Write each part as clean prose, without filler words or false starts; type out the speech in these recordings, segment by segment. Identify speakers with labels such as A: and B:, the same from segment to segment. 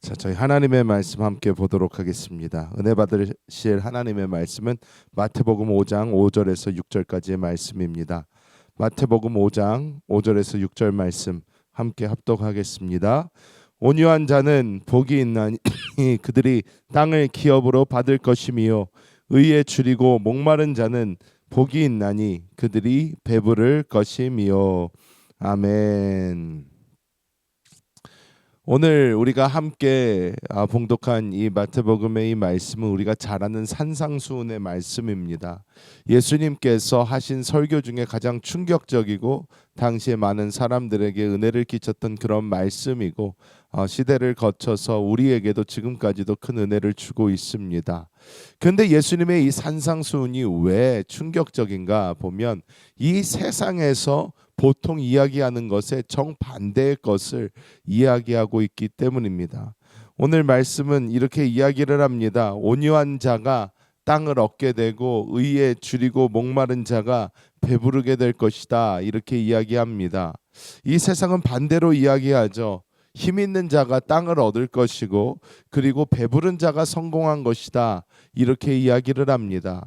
A: 자, 저희 하나님의 말씀 함께 보도록 하겠습니다. 은혜 받으실 하나님의 말씀은 마태복음 5장 5절에서 6절까지의 말씀입니다. 마태복음 5장 5절에서 6절 말씀 함께 합독하겠습니다. 온유한 자는 복이 있나니 그들이 땅을 기업으로 받을 것이며 의에 줄이고 목마른 자는 복이 있나니 그들이 배부를 것이며. 아멘. 오늘 우리가 함께 봉독한 이 마태복음의 이 말씀은 우리가 잘 아는 산상수훈의 말씀입니다. 예수님께서 하신 설교 중에 가장 충격적이고 당시에 많은 사람들에게 은혜를 끼쳤던 그런 말씀이고 시대를 거쳐서 우리에게도 지금까지도 큰 은혜를 주고 있습니다. 그런데 예수님의 이 산상수훈이 왜 충격적인가 보면 이 세상에서 보통 이야기하는 것에 정반대의 것을 이야기하고 있기 때문입니다. 오늘 말씀은 이렇게 이야기를 합니다. 온유한 자가 땅을 얻게 되고 의에 줄이고 목마른 자가 배부르게 될 것이다. 이렇게 이야기합니다. 이 세상은 반대로 이야기하죠. 힘 있는 자가 땅을 얻을 것이고 그리고 배부른 자가 성공한 것이다. 이렇게 이야기를 합니다.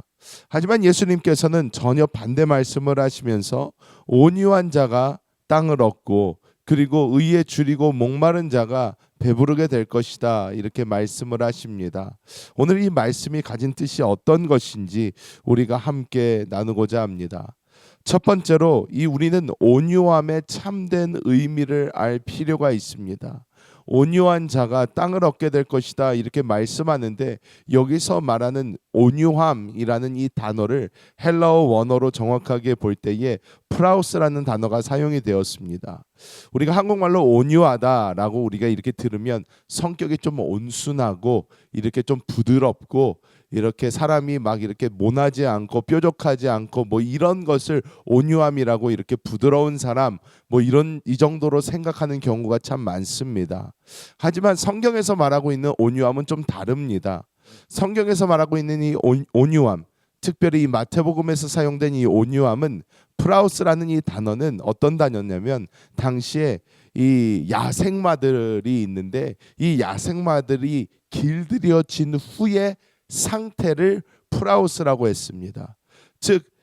A: 하지만 예수님께서는 전혀 반대 말씀을 하시면서 온유한 자가 땅을 얻고 그리고 의에 줄이고 목마른 자가 배부르게 될 것이다. 이렇게 말씀을 하십니다. 오늘 이 말씀이 가진 뜻이 어떤 것인지 우리가 함께 나누고자 합니다. 첫 번째로 우리는 온유함의 참된 의미를 알 필요가 있습니다. 온유한 자가 땅을 얻게 될 것이다 이렇게 말씀하는데 여기서 말하는 온유함이라는 이 단어를 헬라어 원어로 정확하게 볼 때에 프라우스라는 단어가 사용이 되었습니다. 우리가 한국말로 온유하다라고 우리가 이렇게 들으면 성격이 좀 온순하고 이렇게 좀 부드럽고 이렇게 사람이 막 이렇게 모나지 않고 뾰족하지 않고 뭐 이런 것을 온유함이라고 이렇게 부드러운 사람 뭐 이 정도로 생각하는 경우가 참 많습니다. 하지만 성경에서 말하고 있는 온유함은 좀 다릅니다. 성경에서 말하고 있는 이 온유함, 특별히 이 마태복음에서 사용된 이 온유함은 프라우스라는 이 단어는 어떤 단어냐면 당시에 이 야생마들이 있는데 이 야생마들이 길들여진 후에 상태를 프라우스라고 했습니다. 즉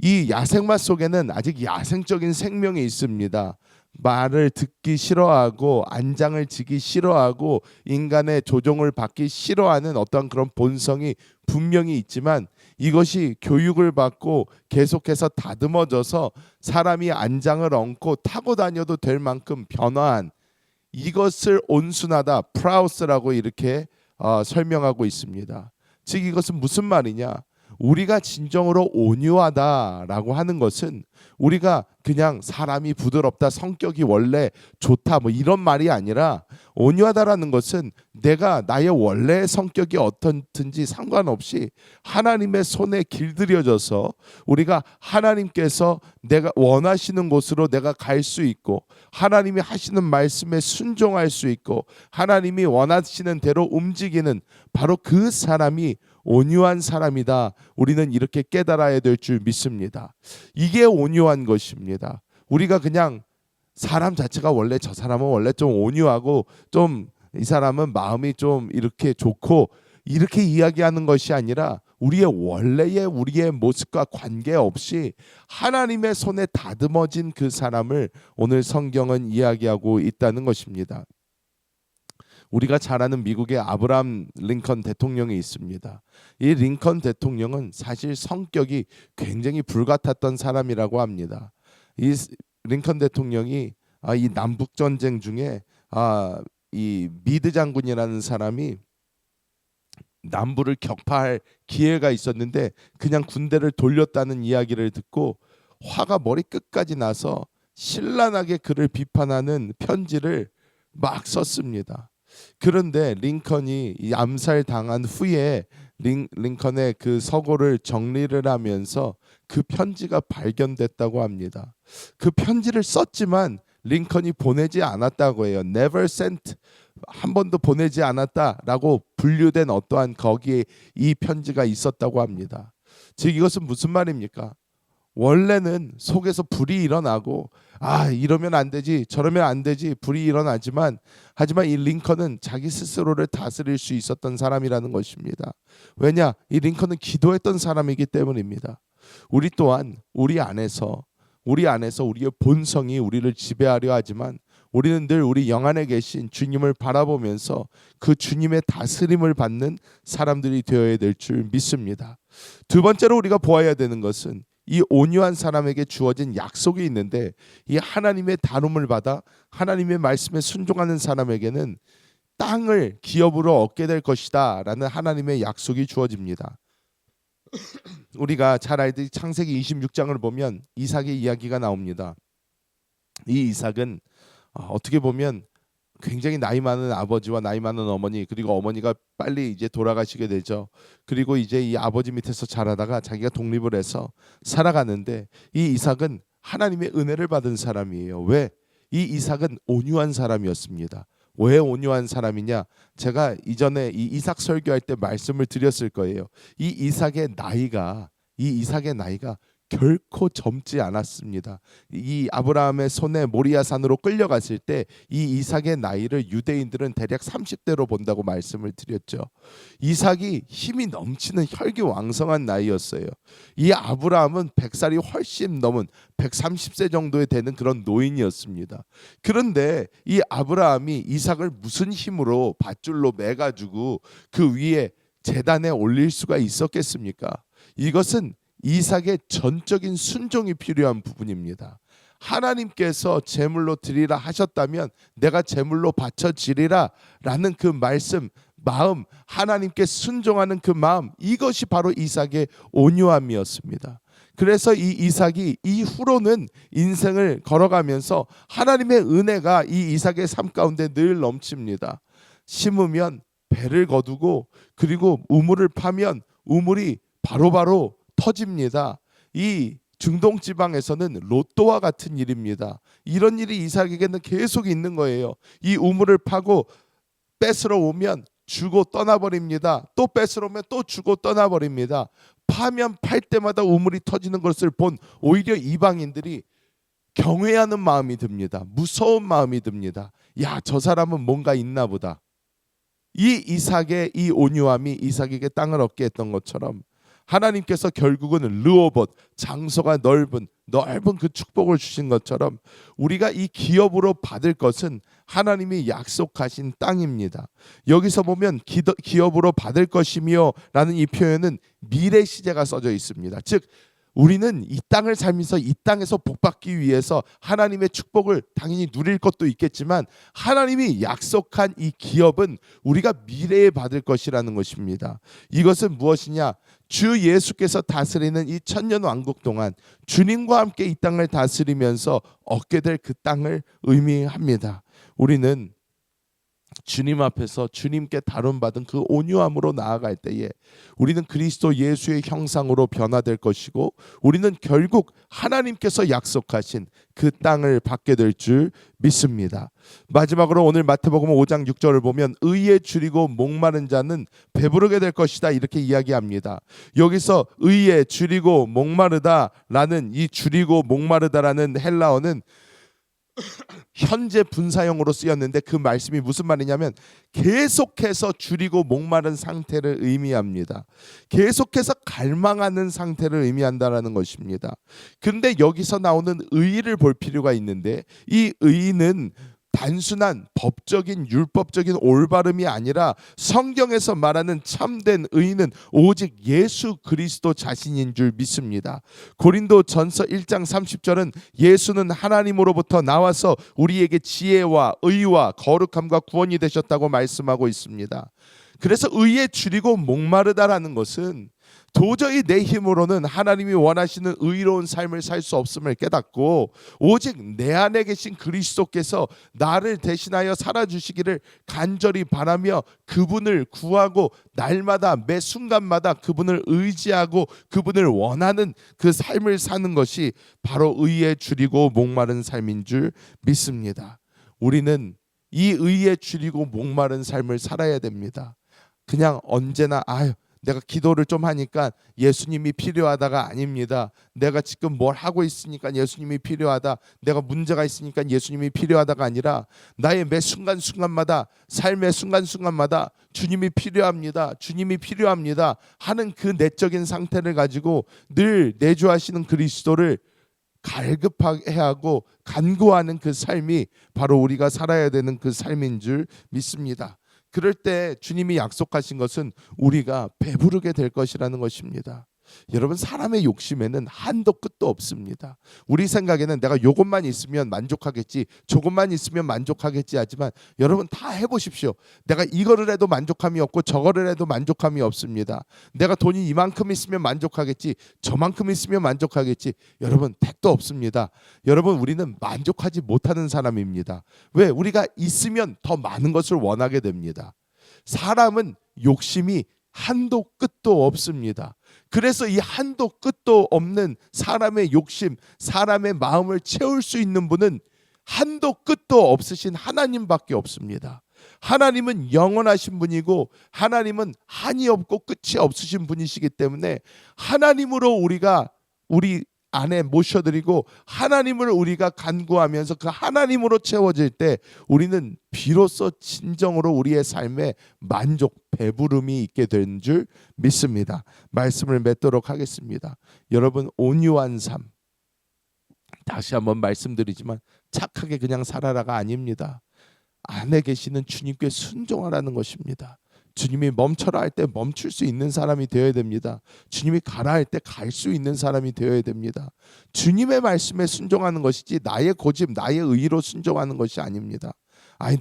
A: 이 야생마 속에는 아직 야생적인 생명이 있습니다. 말을 듣기 싫어하고 안장을 지기 싫어하고 인간의 조종을 받기 싫어하는 어떤 그런 본성이 분명히 있지만 이것이 교육을 받고 계속해서 다듬어져서 사람이 안장을 얹고 타고 다녀도 될 만큼 변화한 이것을 온순하다 프라우스라고 이렇게 설명하고 있습니다. 즉 이것은 무슨 말이냐? 우리가 진정으로 온유하다라고 하는 것은 우리가 그냥 사람이 부드럽다, 성격이 원래 좋다 뭐 이런 말이 아니라 온유하다라는 것은 내가 나의 원래의 성격이 어떻든지 상관없이 하나님의 손에 길들여져서 우리가 하나님께서 내가 원하시는 곳으로 내가 갈 수 있고 하나님이 하시는 말씀에 순종할 수 있고 하나님이 원하시는 대로 움직이는 바로 그 사람이 온유한 사람이다. 우리는 이렇게 깨달아야 될 줄 믿습니다. 이게 온유한 것입니다. 우리가 그냥 사람 자체가 원래 저 사람은 원래 좀 온유하고 좀 이 사람은 마음이 좀 이렇게 좋고 이렇게 이야기하는 것이 아니라 우리의 모습과 관계없이 하나님의 손에 다듬어진 그 사람을 오늘 성경은 이야기하고 있다는 것입니다. 우리가 잘 아는 미국의 아브라함 링컨 대통령이 있습니다. 이 링컨 대통령은 사실 성격이 굉장히 불같았던 사람이라고 합니다. 이 링컨 대통령이 이 남북 전쟁 중에 이 미드 장군이라는 사람이 남부를 격파할 기회가 있었는데 그냥 군대를 돌렸다는 이야기를 듣고 화가 머리 끝까지 나서 신랄하게 그를 비판하는 편지를 막 썼습니다. 그런데 링컨이 이 암살당한 후에 링컨의 그 서고를 정리를 하면서 그 편지가 발견됐다고 합니다. 그 편지를 썼지만 링컨이 보내지 않았다고 해요. Never sent, 한 번도 보내지 않았다라고 분류된 어떠한 거기에 이 편지가 있었다고 합니다. 즉 이것은 무슨 말입니까? 원래는 속에서 불이 일어나고 이러면 안 되지 저러면 안 되지 불이 일어나지만 하지만 이 링컨은 자기 스스로를 다스릴 수 있었던 사람이라는 것입니다. 왜냐? 이 링컨은 기도했던 사람이기 때문입니다. 우리 또한 우리 안에서 우리의 본성이 우리를 지배하려 하지만 우리는 늘 우리 영 안에 계신 주님을 바라보면서 그 주님의 다스림을 받는 사람들이 되어야 될 줄 믿습니다. 두 번째로 우리가 보아야 되는 것은 이 온유한 사람에게 주어진 약속이 있는데 이 하나님의 다룸을 받아 하나님의 말씀에 순종하는 사람에게는 땅을 기업으로 얻게 될 것이다 라는 하나님의 약속이 주어집니다. 우리가 잘 알듯이 창세기 26장을 보면 이삭의 이야기가 나옵니다. 이 이삭은 어떻게 보면 굉장히 나이 많은 아버지와 나이 많은 어머니, 그리고 어머니가 빨리 이제 돌아가시게 되죠. 그리고 이제 이 아버지 밑에서 자라다가 자기가 독립을 해서 살아가는데 이 이삭은 하나님의 은혜를 받은 사람이에요. 왜? 이 이삭은 온유한 사람이었습니다. 왜 온유한 사람이냐? 제가 이전에 이 이삭 설교할 때 말씀을 드렸을 거예요. 이 이삭의 나이가 결코 젊지 않았습니다. 이 아브라함의 손에 모리아산으로 끌려갔을 때 이 이삭의 나이를 유대인들은 대략 30대로 본다고 말씀을 드렸죠. 이삭이 힘이 넘치는 혈기왕성한 나이였어요. 이 아브라함은 100살이 훨씬 넘은 130세 정도에 되는 그런 노인이었습니다. 그런데 이 아브라함이 이삭을 무슨 힘으로 밧줄로 매가지고 그 위에 제단에 올릴 수가 있었겠습니까? 이것은 이삭의 전적인 순종이 필요한 부분입니다. 하나님께서 제물로 드리라 하셨다면 내가 제물로 바쳐지리라 라는 그 말씀, 마음, 하나님께 순종하는 그 마음, 이것이 바로 이삭의 온유함이었습니다. 그래서 이 이삭이 이후로는 인생을 걸어가면서 하나님의 은혜가 이 이삭의 삶 가운데 늘 넘칩니다. 심으면 배를 거두고 그리고 우물을 파면 우물이 바로바로 터집니다. 이 중동 지방에서는 로또와 같은 일입니다. 이런 일이 이삭에게는 계속 있는 거예요. 이 우물을 파고 뺏으러 오면 주고 떠나버립니다. 또 뺏으러 오면 또 주고 떠나버립니다. 파면 팔 때마다 우물이 터지는 것을 본 오히려 이방인들이 경외하는 마음이 듭니다. 무서운 마음이 듭니다. 야, 저 사람은 뭔가 있나 보다. 이 이삭의 이 온유함이 이삭에게 땅을 얻게 했던 것처럼 하나님께서 결국은 르호봇, 장소가 넓은 그 축복을 주신 것처럼 우리가 이 기업으로 받을 것은 하나님이 약속하신 땅입니다. 여기서 보면 기업으로 받을 것이며 라는 이 표현은 미래 시제가 써져 있습니다. 즉 우리는 이 땅을 살면서 이 땅에서 복받기 위해서 하나님의 축복을 당연히 누릴 것도 있겠지만 하나님이 약속한 이 기업은 우리가 미래에 받을 것이라는 것입니다. 이것은 무엇이냐? 주 예수께서 다스리는 이 천년 왕국 동안 주님과 함께 이 땅을 다스리면서 얻게 될 그 땅을 의미합니다. 우리는 주님 앞에서 주님께 다룸받은 그 온유함으로 나아갈 때에 우리는 그리스도 예수의 형상으로 변화될 것이고 우리는 결국 하나님께서 약속하신 그 땅을 받게 될 줄 믿습니다. 마지막으로 오늘 마태복음 5장 6절을 보면 의에 줄이고 목마른 자는 배부르게 될 것이다 이렇게 이야기합니다. 여기서 의에 줄이고 목마르다라는 이 줄이고 목마르다라는 헬라어는 현재 분사형으로 쓰였는데 그 말씀이 무슨 말이냐면 계속해서 줄이고 목마른 상태를 의미합니다. 계속해서 갈망하는 상태를 의미한다라는 것입니다. 근데 여기서 나오는 의의를 볼 필요가 있는데 이 의의는 단순한 법적인 율법적인 올바름이 아니라 성경에서 말하는 참된 의는 오직 예수 그리스도 자신인 줄 믿습니다. 고린도전서 1장 30절은 예수는 하나님으로부터 나와서 우리에게 지혜와 의와 거룩함과 구원이 되셨다고 말씀하고 있습니다. 그래서 의에 줄이고 목마르다라는 것은 도저히 내 힘으로는 하나님이 원하시는 의로운 삶을 살 수 없음을 깨닫고 오직 내 안에 계신 그리스도께서 나를 대신하여 살아주시기를 간절히 바라며 그분을 구하고 날마다 매 순간마다 그분을 의지하고 그분을 원하는 그 삶을 사는 것이 바로 의에 줄이고 목마른 삶인 줄 믿습니다. 우리는 이 의에 줄이고 목마른 삶을 살아야 됩니다. 그냥 언제나 내가 기도를 좀 하니까 예수님이 필요하다가 아닙니다. 내가 지금 뭘 하고 있으니까 예수님이 필요하다, 내가 문제가 있으니까 예수님이 필요하다가 아니라 나의 매 순간순간마다, 삶의 순간순간마다 주님이 필요합니다, 주님이 필요합니다 하는 그 내적인 상태를 가지고 늘 내주하시는 그리스도를 갈급하게 하고 간구하는 그 삶이 바로 우리가 살아야 되는 그 삶인 줄 믿습니다. 그럴 때 주님이 약속하신 것은 우리가 배부르게 될 것이라는 것입니다. 여러분, 사람의 욕심에는 한도 끝도 없습니다. 우리 생각에는 내가 요것만 있으면 만족하겠지, 저것만 있으면 만족하겠지 하지만 여러분 다 해보십시오. 내가 이거를 해도 만족함이 없고 저거를 해도 만족함이 없습니다. 내가 돈이 이만큼 있으면 만족하겠지, 저만큼 있으면 만족하겠지, 여러분 택도 없습니다. 여러분, 우리는 만족하지 못하는 사람입니다. 왜? 우리가 있으면 더 많은 것을 원하게 됩니다. 사람은 욕심이 한도 끝도 없습니다. 그래서 이 한도 끝도 없는 사람의 욕심, 사람의 마음을 채울 수 있는 분은 한도 끝도 없으신 하나님밖에 없습니다. 하나님은 영원하신 분이고 하나님은 한이 없고 끝이 없으신 분이시기 때문에 하나님으로 우리가 우리 안에 모셔드리고 하나님을 우리가 간구하면서 그 하나님으로 채워질 때 우리는 비로소 진정으로 우리의 삶에 만족, 배부름이 있게 된 줄 믿습니다. 말씀을 맺도록 하겠습니다. 여러분, 온유한 삶, 다시 한번 말씀드리지만 착하게 그냥 살아라가 아닙니다. 안에 계시는 주님께 순종하라는 것입니다. 주님이 멈춰라 할 때 멈출 수 있는 사람이 되어야 됩니다. 주님이 가라 할 때 갈 수 있는 사람이 되어야 됩니다. 주님의 말씀에 순종하는 것이지 나의 고집, 나의 의로 순종하는 것이 아닙니다. 아니,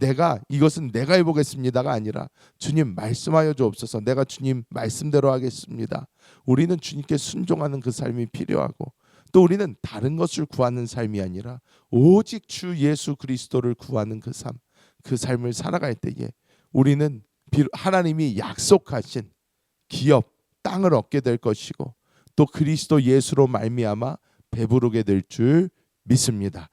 A: 이것은 내가 해보겠습니다가 아니라 주님 말씀하여 주옵소서, 내가 주님 말씀대로 하겠습니다. 우리는 주님께 순종하는 그 삶이 필요하고, 또 우리는 다른 것을 구하는 삶이 아니라 오직 주 예수 그리스도를 구하는 그 삶을 살아갈 때에 우리는 하나님이 약속하신 기업, 땅을 얻게 될 것이고 또 그리스도 예수로 말미암아 배부르게 될 줄 믿습니다.